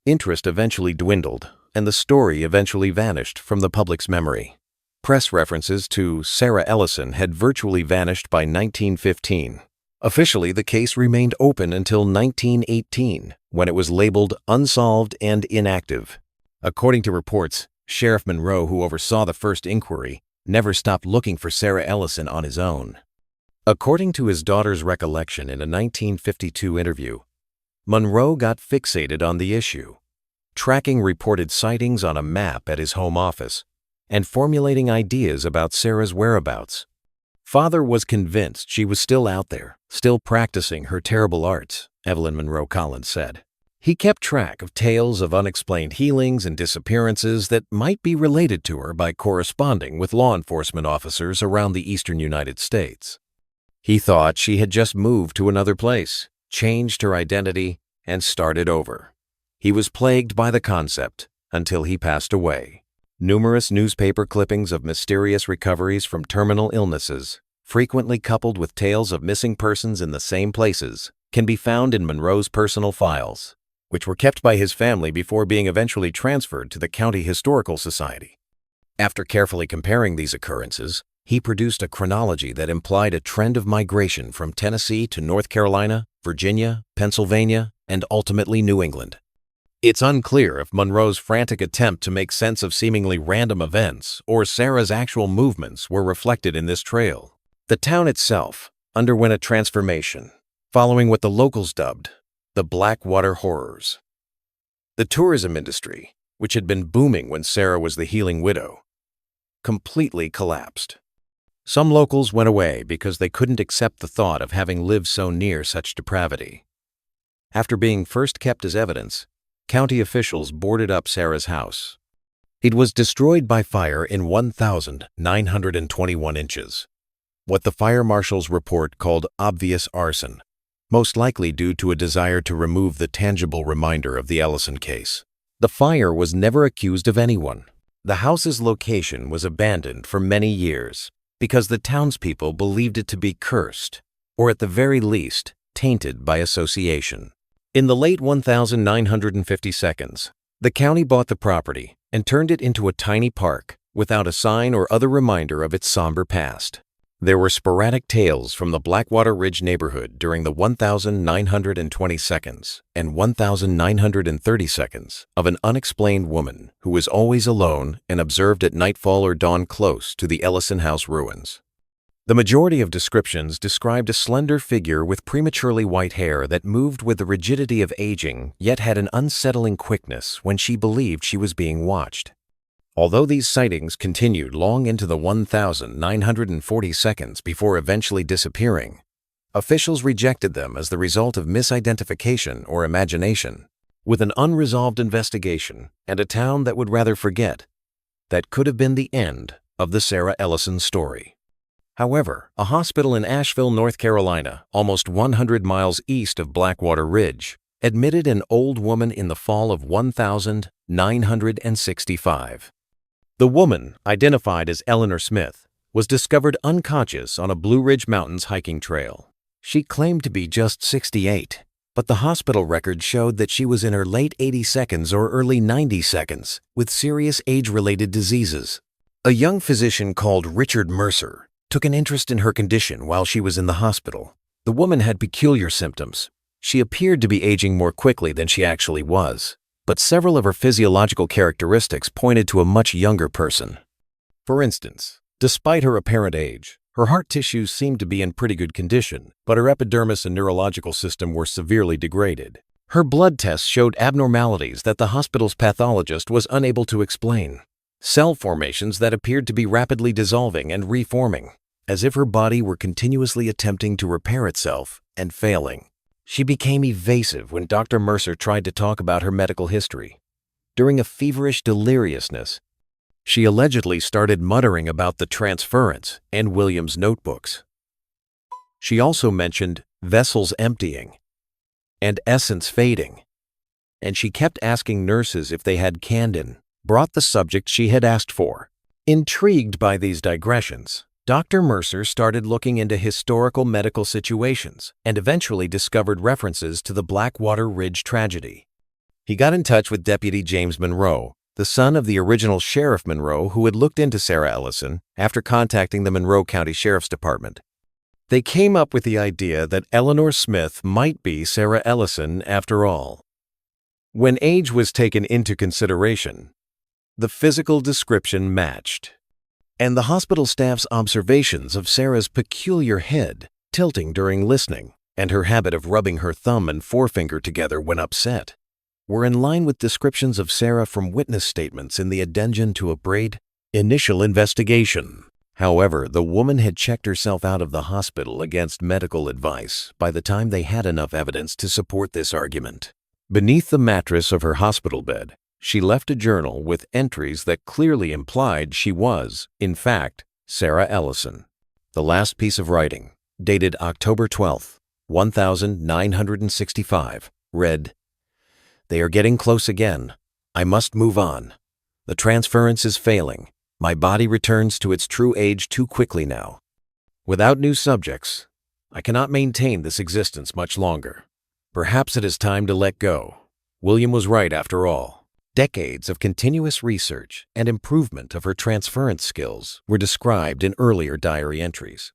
Speaker 1: interest eventually dwindled, and the story eventually vanished from the public's memory. Press references to Sarah Ellison had virtually vanished by 1915. Officially, the case remained open until 1918, when it was labeled unsolved and inactive. According to reports, Sheriff Monroe, who oversaw the first inquiry, never stopped looking for Sarah Ellison on his own. According to his daughter's recollection in a 1952 interview, Monroe got fixated on the issue, tracking reported sightings on a map at his home office, and formulating ideas about Sarah's whereabouts. Father was convinced she was still out there, still practicing her terrible arts, Evelyn Monroe Collins said. He kept track of tales of unexplained healings and disappearances that might be related to her by corresponding with law enforcement officers around the eastern United States. He thought she had just moved to another place, changed her identity, and started over. He was plagued by the concept until he passed away. Numerous newspaper clippings of mysterious recoveries from terminal illnesses, frequently coupled with tales of missing persons in the same places, can be found in Monroe's personal files, which were kept by his family before being eventually transferred to the County Historical Society. After carefully comparing these occurrences, he produced a chronology that implied a trend of migration from Tennessee to North Carolina, Virginia, Pennsylvania, and ultimately New England. It's unclear if Monroe's frantic attempt to make sense of seemingly random events or Sarah's actual movements were reflected in this trail. The town itself underwent a transformation, following what the locals dubbed the Blackwater Horrors. The tourism industry, which had been booming when Sarah was the healing widow, completely collapsed. Some locals went away because they couldn't accept the thought of having lived so near such depravity. After being first kept as evidence, county officials boarded up Sarah's house. It was destroyed by fire in 1,921 inches, what the fire marshal's report called obvious arson, most likely due to a desire to remove the tangible reminder of the Ellison case. The fire was never accused of anyone. The house's location was abandoned for many years because the townspeople believed it to be cursed, or at the very least, tainted by association. In the late 1952, the county bought the property and turned it into a tiny park without a sign or other reminder of its somber past. There were sporadic tales from the Blackwater Ridge neighborhood during the 1920 and 1930 of an unexplained woman who was always alone and observed at nightfall or dawn close to the Ellison house ruins. The majority of descriptions described a slender figure with prematurely white hair that moved with the rigidity of aging yet had an unsettling quickness when she believed she was being watched. Although these sightings continued long into the 1940s before eventually disappearing, officials rejected them as the result of misidentification or imagination. With an unresolved investigation and a town that would rather forget, that could have been the end of the Sarah Ellison story. However, a hospital in Asheville, North Carolina, almost 100 miles east of Blackwater Ridge, admitted an old woman in the fall of 1965. The woman, identified as Eleanor Smith, was discovered unconscious on a Blue Ridge Mountains hiking trail. She claimed to be just 68, but the hospital record showed that she was in her late 82nd or early 92nd with serious age-related diseases. A young physician called Richard Mercer took an interest in her condition while she was in the hospital. The woman had peculiar symptoms. She appeared to be aging more quickly than she actually was, but several of her physiological characteristics pointed to a much younger person. For instance, despite her apparent age, her heart tissues seemed to be in pretty good condition, but her epidermis and neurological system were severely degraded. Her blood tests showed abnormalities that the hospital's pathologist was unable to explain. Cell formations that appeared to be rapidly dissolving and reforming, as if her body were continuously attempting to repair itself and failing. She became evasive when Dr. Mercer tried to talk about her medical history. During a feverish deliriousness, she allegedly started muttering about the transference and Williams' notebooks. She also mentioned vessels emptying and essence fading, and she kept asking nurses if they had Candin, brought the subject she had asked for. Intrigued by these digressions, Dr. Mercer started looking into historical medical situations and eventually discovered references to the Blackwater Ridge tragedy. He got in touch with Deputy James Monroe, the son of the original Sheriff Monroe who had looked into Sarah Ellison after contacting the Monroe County Sheriff's Department. They came up with the idea that Eleanor Smith might be Sarah Ellison after all. When age was taken into consideration, the physical description matched, and the hospital staff's observations of Sarah's peculiar head tilting during listening and her habit of rubbing her thumb and forefinger together when upset were in line with descriptions of Sarah from witness statements in the addendum to a braid Initial investigation. However, the woman had checked herself out of the hospital against medical advice by the time they had enough evidence to support this argument. Beneath the mattress of her hospital bed, she left a journal with entries that clearly implied she was, in fact, Sarah Ellison. The last piece of writing, dated October 12, 1965, read, "They are getting close again. I must move on. The transference is failing. My body returns to its true age too quickly now. Without new subjects, I cannot maintain this existence much longer. Perhaps it is time to let go. William was right after all." Decades of continuous research and improvement of her transference skills were described in earlier diary entries.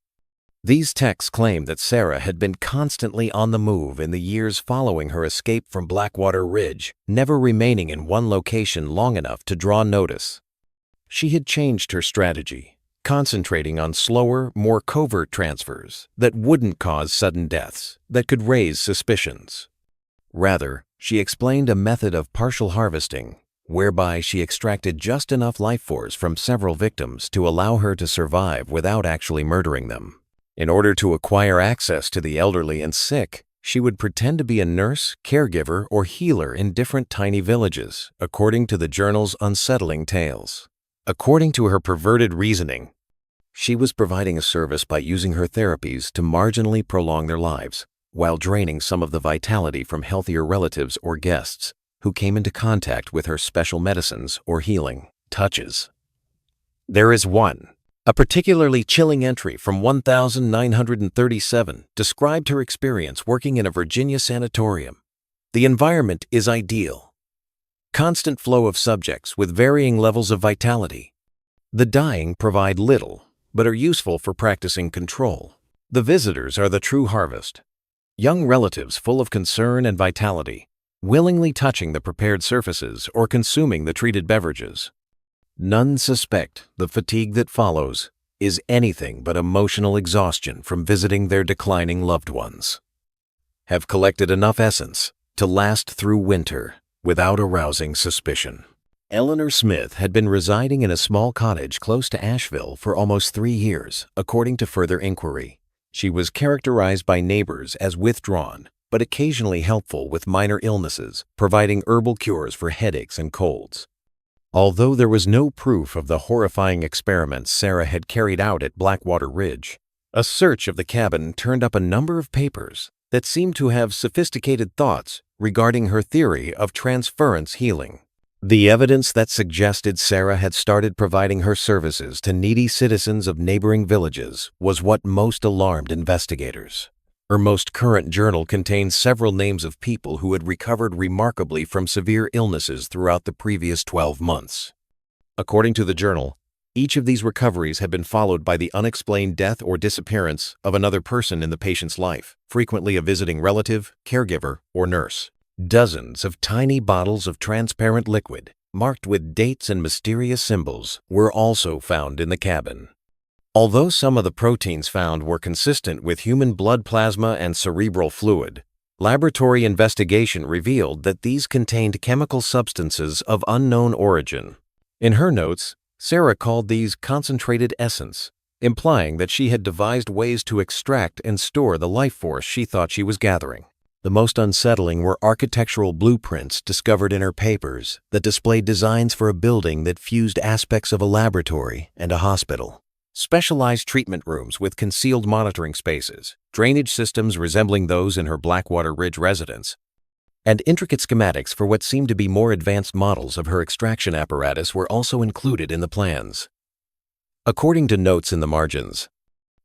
Speaker 1: These texts claim that Sarah had been constantly on the move in the years following her escape from Blackwater Ridge, never remaining in one location long enough to draw notice. She had changed her strategy, concentrating on slower, more covert transfers that wouldn't cause sudden deaths, that could raise suspicions. Rather, she explained a method of partial harvesting, whereby she extracted just enough life force from several victims to allow her to survive without actually murdering them. In order to acquire access to the elderly and sick, she would pretend to be a nurse, caregiver, or healer in different tiny villages, according to the journal's unsettling tales. According to her perverted reasoning, she was providing a service by using her therapies to marginally prolong their lives, while draining some of the vitality from healthier relatives or guests who came into contact with her special medicines or healing touches. There is a particularly chilling entry from 1937 described her experience working in a Virginia sanatorium. The environment is ideal. Constant flow of subjects with varying levels of vitality. The dying provide little, but are useful for practicing control. The visitors are the true harvest. Young relatives full of concern and vitality, willingly touching the prepared surfaces or consuming the treated beverages. None suspect the fatigue that follows is anything but emotional exhaustion from visiting their declining loved ones. Have collected enough essence to last through winter without arousing suspicion. Eleanor Smith had been residing in a small cottage close to Asheville for almost 3 years, according to further inquiry. She was characterized by neighbors as withdrawn, but occasionally helpful with minor illnesses, providing herbal cures for headaches and colds. Although there was no proof of the horrifying experiments Sarah had carried out at Blackwater Ridge, a search of the cabin turned up a number of papers that seemed to have sophisticated thoughts regarding her theory of transference healing. The evidence that suggested Sarah had started providing her services to needy citizens of neighboring villages was what most alarmed investigators. Her most current journal contains several names of people who had recovered remarkably from severe illnesses throughout the previous 12 months. According to the journal, each of these recoveries had been followed by the unexplained death or disappearance of another person in the patient's life, frequently a visiting relative, caregiver, or nurse. Dozens of tiny bottles of transparent liquid, marked with dates and mysterious symbols, were also found in the cabin. Although some of the proteins found were consistent with human blood plasma and cerebral fluid, laboratory investigation revealed that these contained chemical substances of unknown origin. In her notes, Sarah called these concentrated essence, implying that she had devised ways to extract and store the life force she thought she was gathering. The most unsettling were architectural blueprints discovered in her papers that displayed designs for a building that fused aspects of a laboratory and a hospital. Specialized treatment rooms with concealed monitoring spaces, drainage systems resembling those in her Blackwater Ridge residence, and intricate schematics for what seemed to be more advanced models of her extraction apparatus were also included in the plans. According to notes in the margins,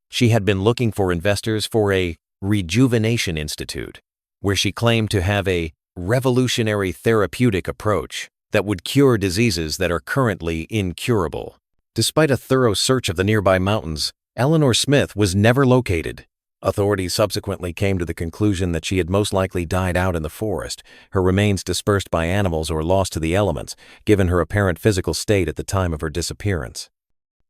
Speaker 1: she had been looking for investors for a rejuvenation institute, where she claimed to have a revolutionary therapeutic approach that would cure diseases that are currently incurable. Despite a thorough search of the nearby mountains, Eleanor Smith was never located. Authorities subsequently came to the conclusion that she had most likely died out in the forest, her remains dispersed by animals or lost to the elements, given her apparent physical state at the time of her disappearance.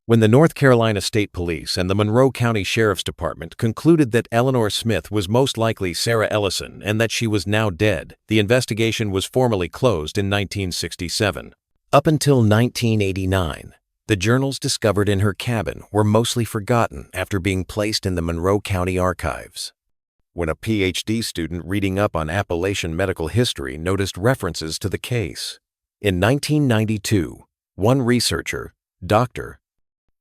Speaker 1: When the North Carolina State Police and the Monroe County Sheriff's Department concluded that Eleanor Smith was most likely Sarah Ellison and that she was now dead, the investigation was formally closed in 1967. Up until 1989, The journals discovered in her cabin were mostly forgotten after being placed in the Monroe County archives. When a PhD student reading up on Appalachian medical history noticed references to the case. In 1992, one researcher, Dr.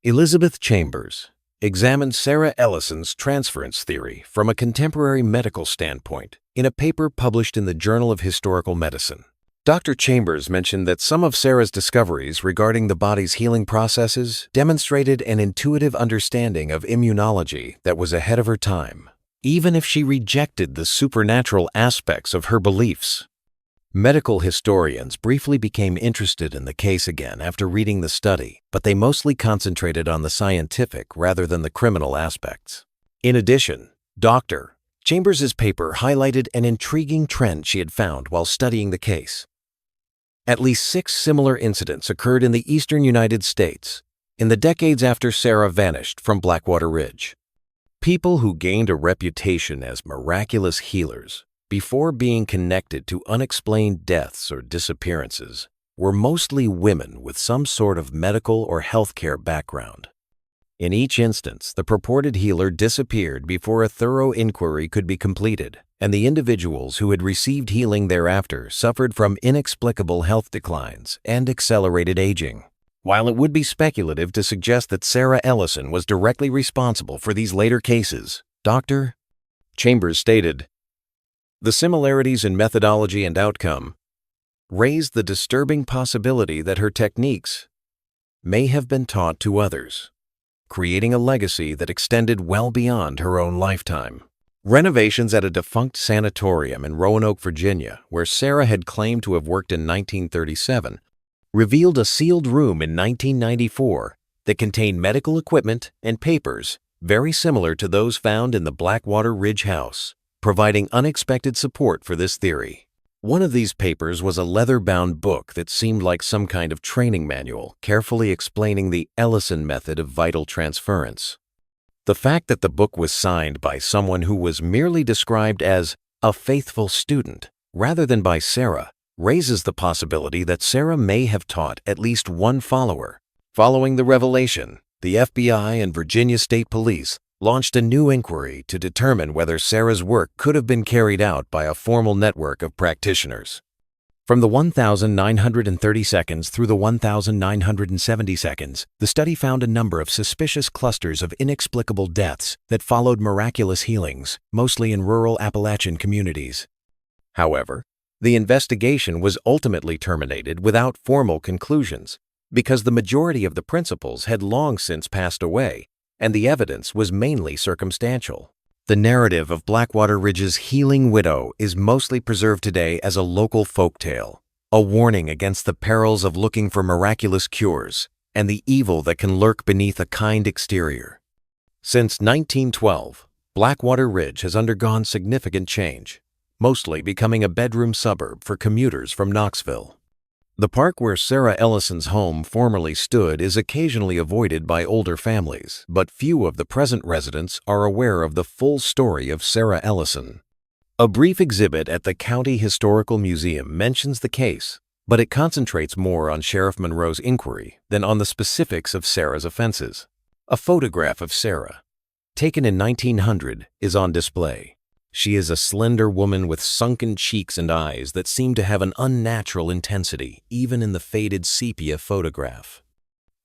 Speaker 1: Elizabeth Chambers, examined Sarah Ellison's transference theory from a contemporary medical standpoint in a paper published in the Journal of Historical Medicine. Dr. Chambers mentioned that some of Sarah's discoveries regarding the body's healing processes demonstrated an intuitive understanding of immunology that was ahead of her time, even if she rejected the supernatural aspects of her beliefs. Medical historians briefly became interested in the case again after reading the study, but they mostly concentrated on the scientific rather than the criminal aspects. In addition, Dr. Chambers' paper highlighted an intriguing trend she had found while studying the case. At least 6 similar incidents occurred in the eastern United States in the decades after Sarah vanished from Blackwater Ridge. People who gained a reputation as miraculous healers before being connected to unexplained deaths or disappearances were mostly women with some sort of medical or healthcare background. In each instance, the purported healer disappeared before a thorough inquiry could be completed, and the individuals who had received healing thereafter suffered from inexplicable health declines and accelerated aging. While it would be speculative to suggest that Sarah Ellison was directly responsible for these later cases, Dr. Chambers stated, "The similarities in methodology and outcome raised the disturbing possibility that her techniques may have been taught to others, creating a legacy that extended well beyond her own lifetime." Renovations at a defunct sanatorium in Roanoke, Virginia, where Sarah had claimed to have worked in 1937, revealed a sealed room in 1994 that contained medical equipment and papers very similar to those found in the Blackwater Ridge house, providing unexpected support for this theory. One of these papers was a leather-bound book that seemed like some kind of training manual, carefully explaining the Ellison method of vital transference. The fact that the book was signed by someone who was merely described as a faithful student rather than by Sarah raises the possibility that Sarah may have taught at least one follower. Following the revelation, the FBI and Virginia State Police launched a new inquiry to determine whether Sarah's work could have been carried out by a formal network of practitioners. From the 1,930 seconds through the 1,970 seconds, the study found a number of suspicious clusters of inexplicable deaths that followed miraculous healings, mostly in rural Appalachian communities. However, the investigation was ultimately terminated without formal conclusions because the majority of the principals had long since passed away, and the evidence was mainly circumstantial. The narrative of Blackwater Ridge's healing widow is mostly preserved today as a local folktale, a warning against the perils of looking for miraculous cures and the evil that can lurk beneath a kind exterior. Since 1912, Blackwater Ridge has undergone significant change, mostly becoming a bedroom suburb for commuters from Knoxville. The park where Sarah Ellison's home formerly stood is occasionally avoided by older families, but few of the present residents are aware of the full story of Sarah Ellison. A brief exhibit at the County Historical Museum mentions the case, but it concentrates more on Sheriff Monroe's inquiry than on the specifics of Sarah's offenses. A photograph of Sarah, taken in 1900, is on display. She is a slender woman with sunken cheeks and eyes that seem to have an unnatural intensity, even in the faded sepia photograph.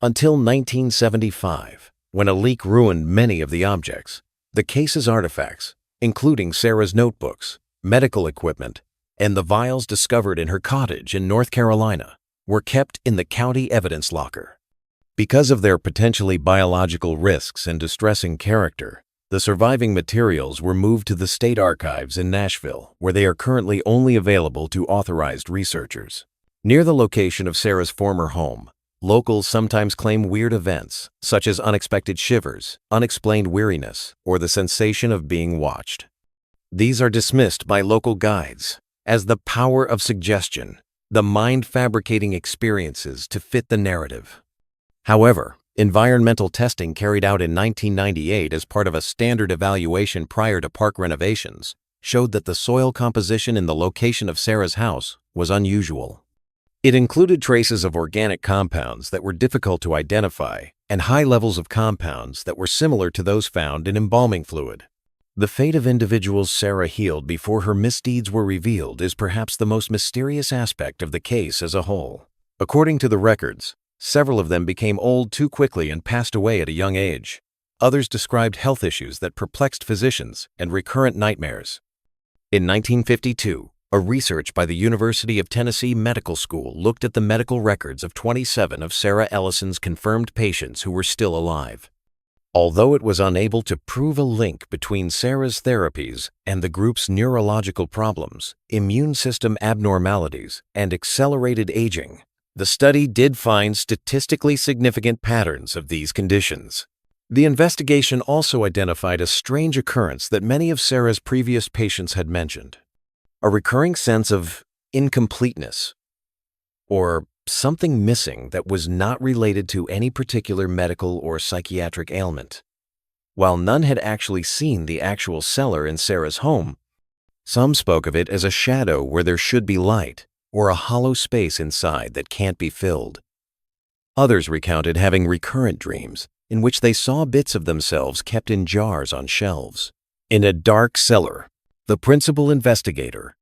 Speaker 1: Until 1975, when a leak ruined many of the objects, the case's artifacts, including Sarah's notebooks, medical equipment, and the vials discovered in her cottage in North Carolina, were kept in the county evidence locker. Because of their potentially biological risks and distressing character, the surviving materials were moved to the state archives in Nashville, where they are currently only available to authorized researchers. Near the location of Sarah's former home, locals sometimes claim weird events, such as unexpected shivers, unexplained weariness, or the sensation of being watched. These are dismissed by local guides as the power of suggestion, the mind-fabricating experiences to fit the narrative. However, environmental testing carried out in 1998 as part of a standard evaluation prior to park renovations showed that the soil composition in the location of Sarah's house was unusual. It included traces of organic compounds that were difficult to identify and high levels of compounds that were similar to those found in embalming fluid. The fate of individuals Sarah healed before her misdeeds were revealed is perhaps the most mysterious aspect of the case as a whole. According to the records, several of them became old too quickly and passed away at a young age. Others described health issues that perplexed physicians and recurrent nightmares. In 1952, a research by the University of Tennessee Medical School looked at the medical records of 27 of Sarah Ellison's confirmed patients who were still alive. Although it was unable to prove a link between Sarah's therapies and the group's neurological problems, immune system abnormalities, and accelerated aging, the study did find statistically significant patterns of these conditions. The investigation also identified a strange occurrence that many of Sarah's previous patients had mentioned: a recurring sense of incompleteness, or something missing that was not related to any particular medical or psychiatric ailment. While none had actually seen the actual cellar in Sarah's home, some spoke of it as a shadow where there should be light, or a hollow space inside that can't be filled. Others recounted having recurrent dreams in which they saw bits of themselves kept in jars on shelves. In a dark cellar, the principal investigator,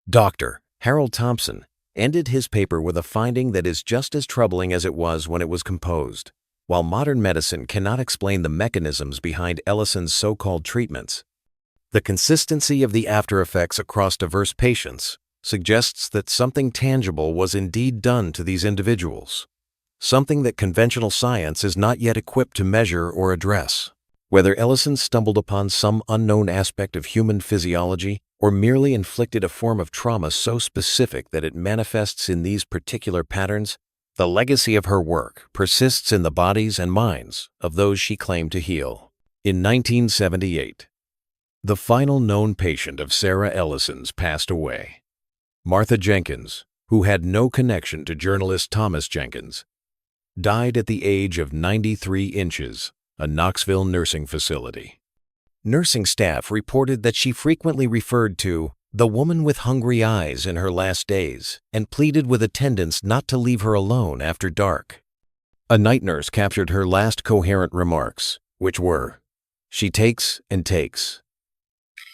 Speaker 1: Dr. Harold Thompson, ended his paper with a finding that is just as troubling as it was when it was composed. While modern medicine cannot explain the mechanisms behind Ellison's so-called treatments, the consistency of the after-effects across diverse patients suggests that something tangible was indeed done to these individuals, something that conventional science is not yet equipped to measure or address. Whether Ellison stumbled upon some unknown aspect of human physiology or merely inflicted a form of trauma so specific that it manifests in these particular patterns, the legacy of her work persists in the bodies and minds of those she claimed to heal. In 1978, the final known patient of Sarah Ellison's passed away. Martha Jenkins, who had no connection to journalist Thomas Jenkins, died at the age of 93 inches, a Knoxville nursing facility. Nursing staff reported that she frequently referred to the woman with hungry eyes in her last days and pleaded with attendants not to leave her alone after dark. A night nurse captured her last coherent remarks, which were, "She takes and takes,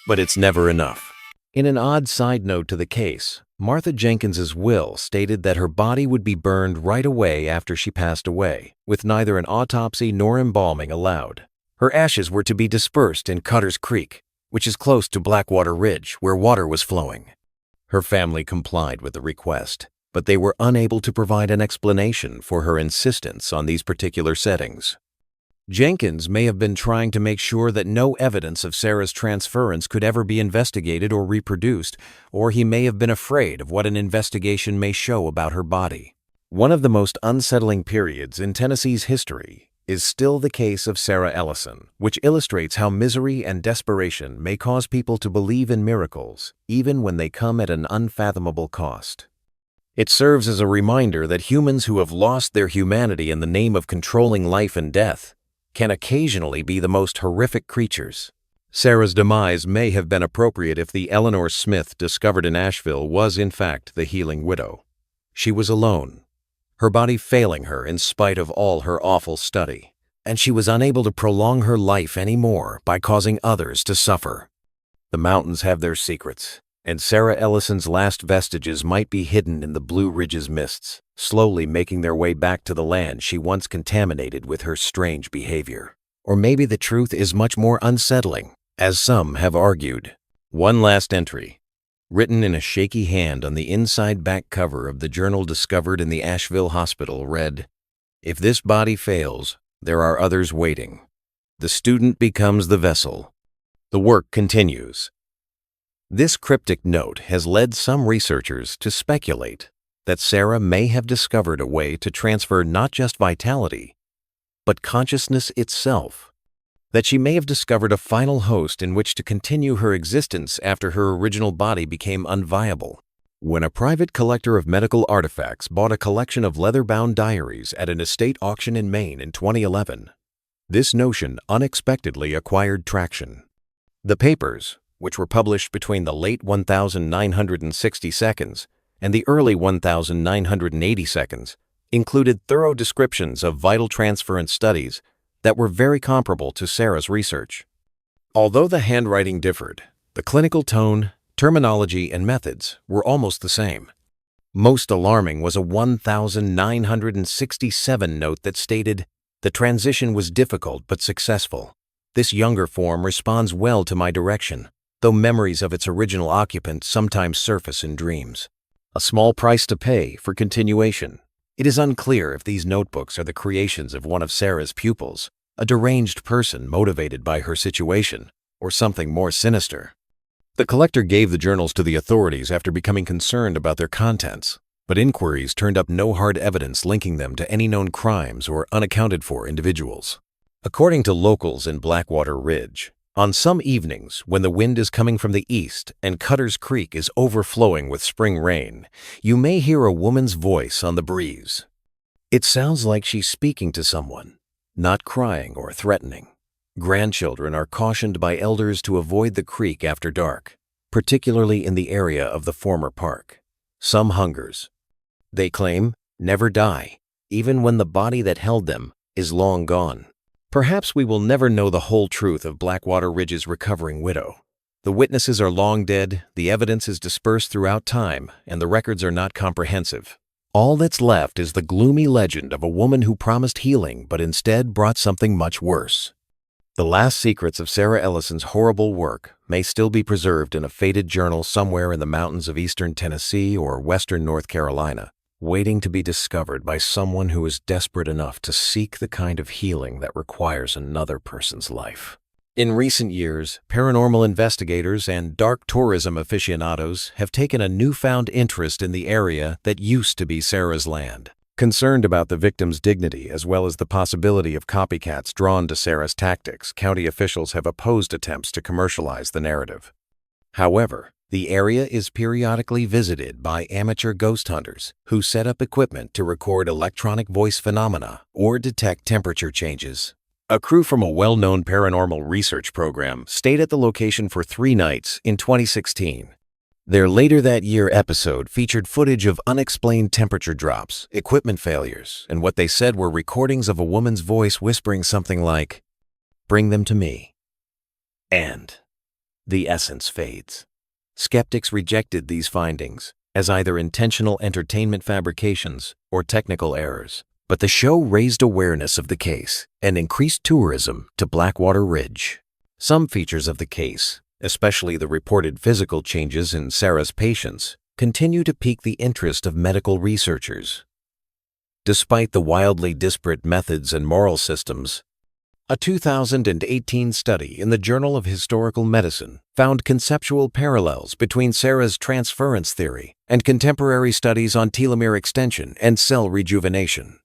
Speaker 1: but it's never enough." In an odd side note to the case, Martha Jenkins's will stated that her body would be burned right away after she passed away, with neither an autopsy nor embalming allowed. Her ashes were to be dispersed in Cutter's Creek, which is close to Blackwater Ridge, where water was flowing. Her family complied with the request, but they were unable to provide an explanation for her insistence on these particular settings. Jenkins may have been trying to make sure that no evidence of Sarah's transference could ever be investigated or reproduced, or he may have been afraid of what an investigation may show about her body. One of the most unsettling periods in Tennessee's history is still the case of Sarah Ellison, which illustrates how misery and desperation may cause people to believe in miracles, even when they come at an unfathomable cost. It serves as a reminder that humans who have lost their humanity in the name of controlling life and death can occasionally be the most horrific creatures. Sarah's demise may have been appropriate if the Eleanor Smith discovered in Asheville was in fact the healing widow. She was alone, her body failing her in spite of all her awful study, and she was unable to prolong her life anymore by causing others to suffer. The mountains have their secrets, and Sarah Ellison's last vestiges might be hidden in the Blue Ridge's mists, slowly making their way back to the land she once contaminated with her strange behavior. Or maybe the truth is much more unsettling, as some have argued. One last entry, written in a shaky hand on the inside back cover of the journal discovered in the Asheville hospital, read, "If this body fails, there are others waiting. The student becomes the vessel. The work continues." This cryptic note has led some researchers to speculate that Sarah may have discovered a way to transfer not just vitality, but consciousness itself, that she may have discovered a final host in which to continue her existence after her original body became unviable. When a private collector of medical artifacts bought a collection of leather-bound diaries at an estate auction in Maine in 2011, this notion unexpectedly acquired traction. The papers, which were published between the late 1962 and the early 1980 seconds included thorough descriptions of vital transference studies that were very comparable to Sarah's research. Although the handwriting differed, the clinical tone, terminology, and methods were almost the same. Most alarming was a 1967 note that stated, "The transition was difficult but successful. This younger form responds well to my direction, though memories of its original occupant sometimes surface in dreams. A small price to pay for continuation." It is unclear if these notebooks are the creations of one of Sarah's pupils, a deranged person motivated by her situation, or something more sinister. The collector gave the journals to the authorities after becoming concerned about their contents, but inquiries turned up no hard evidence linking them to any known crimes or unaccounted-for individuals. According to locals in Blackwater Ridge, on some evenings when the wind is coming from the east and Cutter's Creek is overflowing with spring rain, you may hear a woman's voice on the breeze. It sounds like she's speaking to someone, not crying or threatening. Grandchildren are cautioned by elders to avoid the creek after dark, particularly in the area of the former park. Some hungers, they claim, never die, even when the body that held them is long gone. Perhaps we will never know the whole truth of Blackwater Ridge's recovering widow. The witnesses are long dead, the evidence is dispersed throughout time, and the records are not comprehensive. All that's left is the gloomy legend of a woman who promised healing but instead brought something much worse. The last secrets of Sarah Ellison's horrible work may still be preserved in a faded journal somewhere in the mountains of eastern Tennessee or western North Carolina, waiting to be discovered by someone who is desperate enough to seek the kind of healing that requires another person's life. In recent years, paranormal investigators and dark tourism aficionados have taken a newfound interest in the area that used to be Sarah's land. Concerned about the victim's dignity as well as the possibility of copycats drawn to Sarah's tactics, county officials have opposed attempts to commercialize the narrative. However, the area is periodically visited by amateur ghost hunters who set up equipment to record electronic voice phenomena or detect temperature changes. A crew from a well-known paranormal research program stayed at the location for 3 nights in 2016. Their later that year episode featured footage of unexplained temperature drops, equipment failures, and what they said were recordings of a woman's voice whispering something like, "Bring them to me." And the essence fades. Skeptics rejected these findings as either intentional entertainment fabrications or technical errors. But the show raised awareness of the case and increased tourism to Blackwater Ridge. Some features of the case, especially the reported physical changes in Sarah's patients, continue to pique the interest of medical researchers. Despite the wildly disparate methods and moral systems, a 2018 study in the Journal of Historical Medicine found conceptual parallels between Sarah's transference theory and contemporary studies on telomere extension and cell rejuvenation.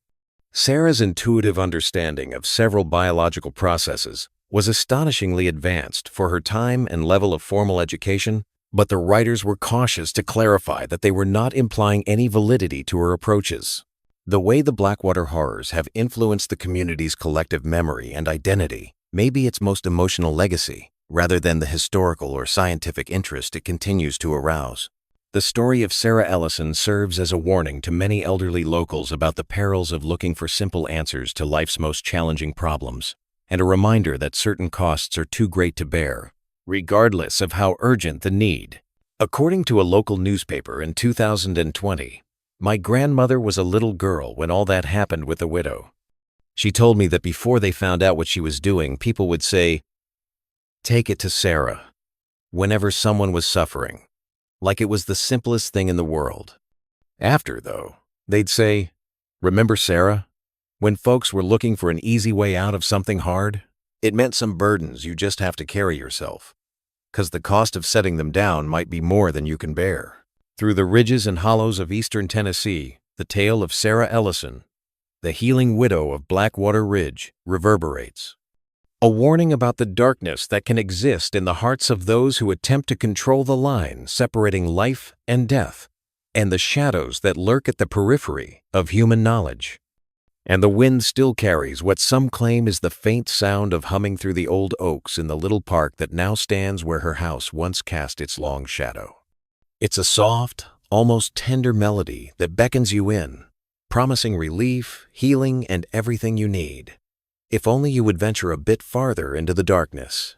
Speaker 1: Sarah's intuitive understanding of several biological processes was astonishingly advanced for her time and level of formal education, but the writers were cautious to clarify that they were not implying any validity to her approaches. The way the Blackwater horrors have influenced the community's collective memory and identity may be its most emotional legacy, rather than the historical or scientific interest it continues to arouse. The story of Sarah Ellison serves as a warning to many elderly locals about the perils of looking for simple answers to life's most challenging problems, and a reminder that certain costs are too great to bear, regardless of how urgent the need. According to a local newspaper in 2020, my grandmother was a little girl when all that happened with the widow. She told me that before they found out what she was doing, people would say, "Take it to Sarah," whenever someone was suffering, like it was the simplest thing in the world. After, though, they'd say, "Remember Sarah? When folks were looking for an easy way out of something hard, it meant some burdens you just have to carry yourself, 'cause the cost of setting them down might be more than you can bear." Through the ridges and hollows of eastern Tennessee, the tale of Sarah Ellison, the healing widow of Blackwater Ridge, reverberates. A warning about the darkness that can exist in the hearts of those who attempt to control the line separating life and death, and the shadows that lurk at the periphery of human knowledge. And the wind still carries what some claim is the faint sound of humming through the old oaks in the little park that now stands where her house once cast its long shadow. It's a soft, almost tender melody that beckons you in, promising relief, healing, and everything you need. If only you would venture a bit farther into the darkness.